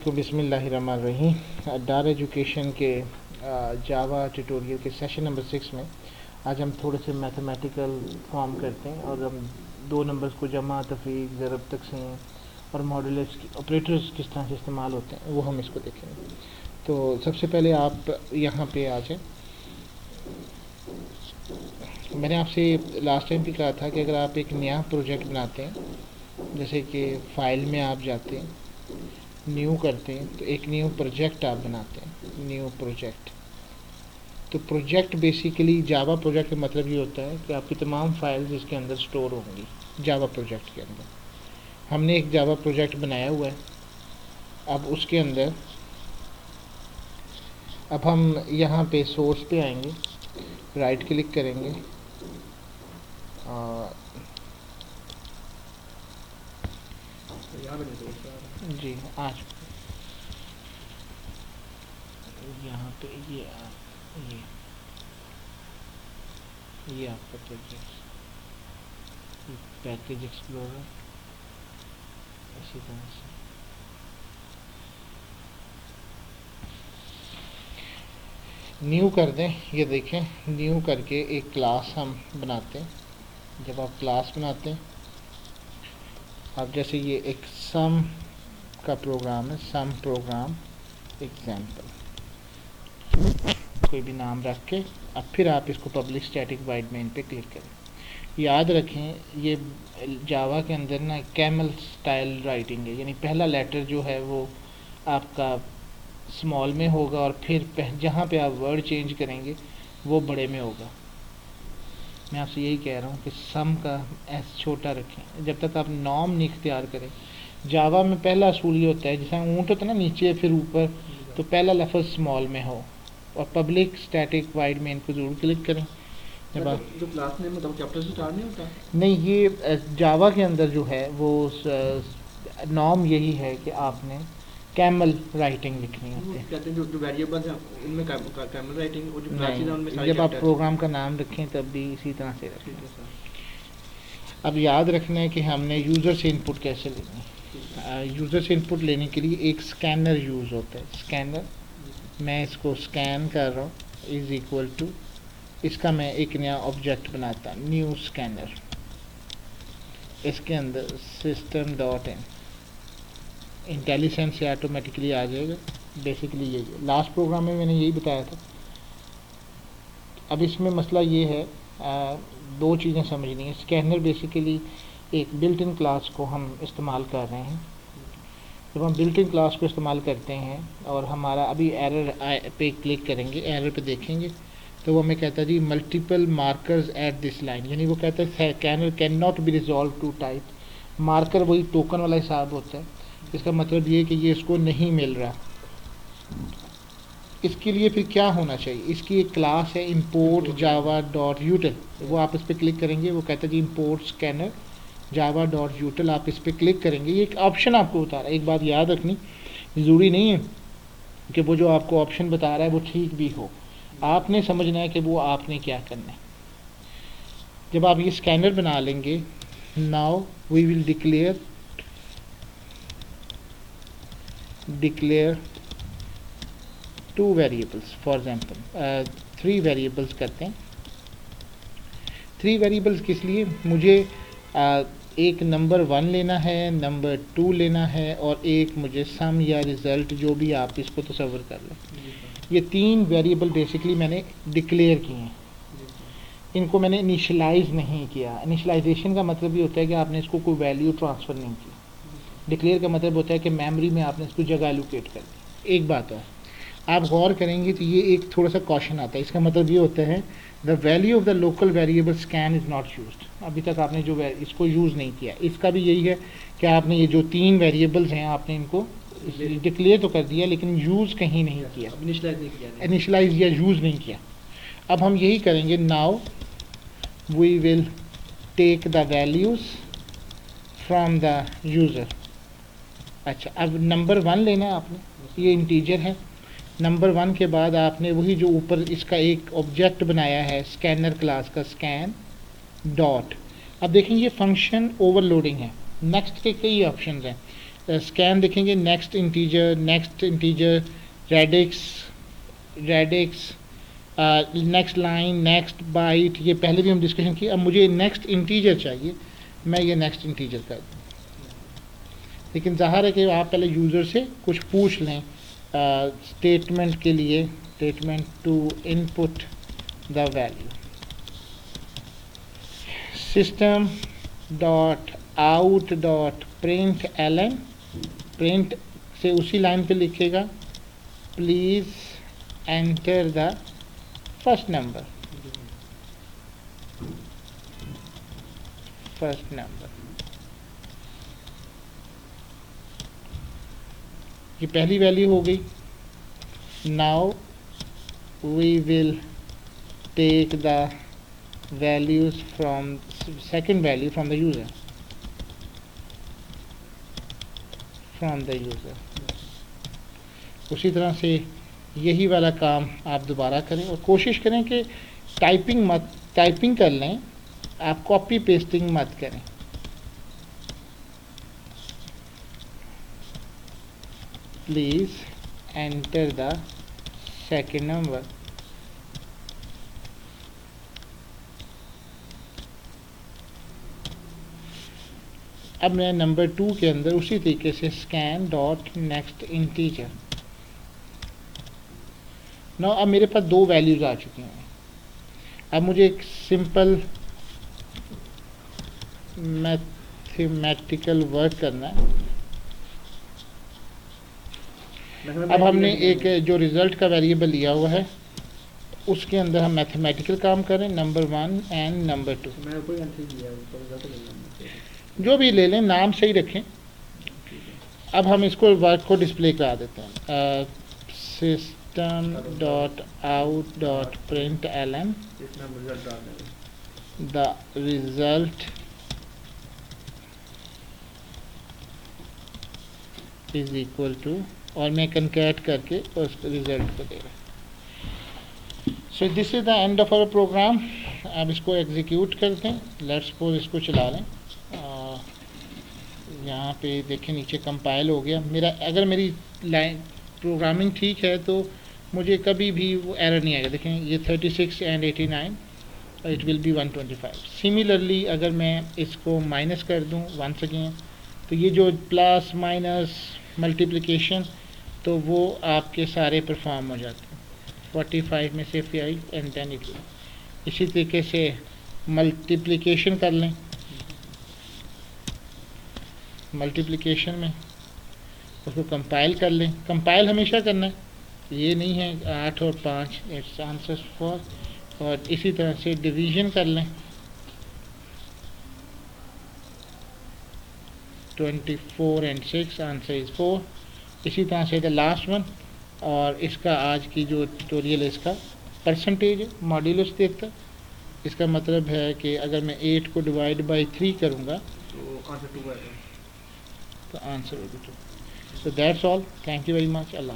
तो बिस्मिल्लाहिर्रहमानिर्रहीम। डार एजुकेशन के जावा ट्यूटोरियल के सेशन नंबर 6 में आज हम थोड़े से मैथमेटिकल फॉर्म करते हैं और हम दो नंबर्स को जमा, तफरीक, ज़रब, तक़सीम और मॉडुलस ऑपरेटर्स किस तरह से इस्तेमाल होते हैं वो हम इसको देखेंगे। तो सबसे पहले आप यहाँ पे आ जाएं। मैंने आपसे लास्ट टाइम भी कहा था कि अगर आप एक नया प्रोजेक्ट बनाते हैं, जैसे कि फ़ाइल में आप जाते हैं, न्यू करते हैं, तो एक न्यू प्रोजेक्ट आप बनाते हैं, न्यू प्रोजेक्ट। तो प्रोजेक्ट बेसिकली जावा प्रोजेक्ट का मतलब ये होता है कि आपकी तमाम फाइल्स इसके अंदर स्टोर होंगी जावा प्रोजेक्ट के अंदर। हमने एक जावा प्रोजेक्ट बनाया हुआ है। अब उसके अंदर अब हम यहाँ पे सोर्स पे आएंगे, राइट क्लिक करेंगे और जी आज यहाँ पे ये आपका प्रोजेक्ट पैकेज एक्सप्लोरर इसी तरह से न्यू कर दें। ये देखें, न्यू करके एक क्लास हम बनाते हैं। जब आप क्लास बनाते हैं, अब जैसे ये एक सम का प्रोग्राम है, सम प्रोग्राम एग्जाम्पल, कोई भी नाम रख के अब फिर आप इसको पब्लिक स्टैटिक वाइड मेन पे क्लिक करें। याद रखें ये जावा के अंदर ना कैमल स्टाइल राइटिंग है, यानी पहला लेटर जो है वो आपका स्मॉल में होगा और फिर जहाँ पे आप वर्ड चेंज करेंगे वो बड़े में होगा। मैं आपसे यही कह रहा हूँ कि सम का एस छोटा रखें जब तक आप नॉर्म नहीं इख्तियार करें। जावा में पहला असूल ये होता है, जैसे ऊँट होता है ना, नीचे फिर ऊपर, तो पहला लफ्ज़ स्मॉल में हो और पब्लिक स्टैटिक वाइड मेन को ज़रूर क्लिक करें। जब आप जो क्लास नेम मतलब कैपिटल से स्टार्ट नहीं होता? नहीं, ये जावा के अंदर जो है वो नॉर्म यही है कि आपने कैमल राइटिंग लिखनी होती है। कहते हैं जो वेरिएबल्स हैं उनमें कैमल राइटिंग, और जो क्लासेस हैं उनमें नहीं, सारी जब आप प्रोग्राम का नाम रखें तब भी इसी तरह से रखें। अब याद रखना है कि हमने यूज़र से इनपुट कैसे लेनी है। यूज़र से इनपुट लेने के लिए एक स्कैनर यूज़ होता है। स्कैनर, मैं इसको स्कैन कर रहा हूँ, इज़ इक्वल टू, इसका मैं एक नया ऑब्जेक्ट बनाता, न्यू स्कैनर। इसके अंदर सिस्टम डॉट इन, इंटेलिजेंस से ऑटोमेटिकली आ जाएगा। बेसिकली यही लास्ट प्रोग्राम में मैंने यही बताया था। अब इसमें मसला ये है, दो चीज़ें समझनी है। स्कैनर बेसिकली एक बिल्ट इन क्लास को हम इस्तेमाल कर रहे हैं। जब हम बिल्ट इन क्लास को इस्तेमाल करते हैं और हमारा अभी एरर पे क्लिक करेंगे, एरर पे देखेंगे तो वो हमें कहता है जी multiple markers at this line, यानी वो कहता है scanner can not be resolve to type. Marker वही टोकन वाला हिसाब होता है। इसका मतलब ये है कि ये इसको नहीं मिल रहा। इसके लिए फिर क्या होना चाहिए, इसकी एक क्लास है import java डॉट यूटिल, वो आप इस पर क्लिक करेंगे, वो कहता है जी import scanner java डॉट यूटिल, आप इस पर क्लिक करेंगे। ये एक ऑप्शन आपको बता रहा है। एक बात याद रखनी, ज़रूरी नहीं है कि वो जो आपको ऑप्शन बता रहा है वो ठीक भी हो, आपने समझना है कि वो आपने क्या करना है। जब आप ये स्कैनर बना लेंगे, now we will declare two variables, for example 3 variables करते हैं। 3 वेरिएबल्स किस लिए, मुझे एक नंबर 1 लेना है, नंबर 2 लेना है और एक मुझे सम या रिज़ल्ट, जो भी आप इसको तसव्वुर कर लें। ये 3 वेरिएबल बेसिकली मैंने डिक्लेयर किए हैं। इनको मैंने इनिशलाइज नहीं किया। इनिशलाइजेशन का मतलब ये होता है कि आपने इसको कोई वैल्यू ट्रांसफ़र नहीं की। डिक्लेयर का मतलब होता है कि मेमोरी में आपने इसको जगह एलोकेट कर दी। एक बात और आप गौर करेंगे तो ये एक थोड़ा सा कॉशन आता है। इसका मतलब ये होता है the value of the local variable scan is not used. अभी तक आपने जो इसको यूज़ नहीं किया। इसका भी यही है कि आपने ये जो 3 वेरिएबल्स हैं आपने इनको डिक्लेयर तो कर दिया लेकिन यूज़ कहीं नहीं किया, इनिशलाइज या यूज़ नहीं किया। अब हम यही करेंगे, now we will take the values from the user. अच्छा, अब नंबर 1 लेना है आपने, ये इंटीजर है। नंबर 1 के बाद आपने वही जो ऊपर इसका एक ऑब्जेक्ट बनाया है स्कैनर क्लास का, स्कैन डॉट। अब देखें ये फंक्शन ओवरलोडिंग है। नेक्स्ट के कई ऑप्शन हैं। स्कैन देखेंगे, next integer, radix, next line, next byte, ये पहले भी हम डिस्कशन किए। अब मुझे नेक्स्ट इंटीजर चाहिए, मैं ये नेक्स्ट इंटीजर कर दूँ। लेकिन ज़ाहिर है कि आप पहले यूज़र से कुछ पूछ लें स्टेटमेंट के लिए, statement to input the value, system dot out dot print ln, print से उसी लाइन पे लिखेगा please enter the first number, ये पहली वैल्यू हो गई। Now we will take the values from second value from the user, उसी तरह से यही वाला काम आप दोबारा करें और कोशिश करें कि टाइपिंग कर लें, आप कॉपी पेस्टिंग मत करें। Please enter the second number, अब मैं नंबर 2 के अंदर उसी तरीके से स्कैन डॉट नेक्स्ट इंटीजर। ना अब मेरे पास 2 वैल्यूज़ आ चुकी हैं। अब मुझे एक सिंपल मैथमेटिकल वर्क करना है। अब हमने एक जो रिज़ल्ट का वेरिएबल लिया हुआ है उसके अंदर हम मैथमेटिकल काम करें, नंबर 1 एंड नंबर 2, जो भी ले लें, नाम सही रखें। अब हम इसको वर्क को डिस्प्ले करा देते हैं। System dot out dot print ln the result is equal to, और मैं कंकैट करके उस रिजल्ट को दे रहा हूँ। So this is the end of our program. अब इसको एग्जीक्यूट करते हैं। लेट्स सपोज इसको चला लें। यहाँ पे देखें नीचे कंपाइल हो गया मेरा। अगर मेरी लाइन प्रोग्रामिंग ठीक है तो मुझे कभी भी वो एरर नहीं आएगा। देखें ये 36 and 89, it will be 125। Similarly अगर मैं इसको माइनस कर दूँ वंस अगेन, तो ये जो प्लस माइनस मल्टीप्लिकेशन तो वो आपके सारे परफॉर्म हो जाते हैं। 45 में से 5 एंड देन इट। इसी तरीके से मल्टीप्लिकेशन कर लें। मल्टीप्लिकेशन में उसको कंपाइल कर लें। कंपाइल हमेशा करना है, ये नहीं है 8 और 5 इट्स आंसर 4। और इसी तरह से डिवीजन कर लें। 24 एंड 6 आंसर इज़ 4। इसी तरह से द लास्ट वन। और इसका आज की जो ट्यूटोरियल है इसका परसेंटेज मॉड्यूलस देता है। इसका मतलब है कि अगर मैं 8 को डिवाइड बाई 3 करूँगा तो आंसर होगा 2। So that's all. Thank you very much. Allah.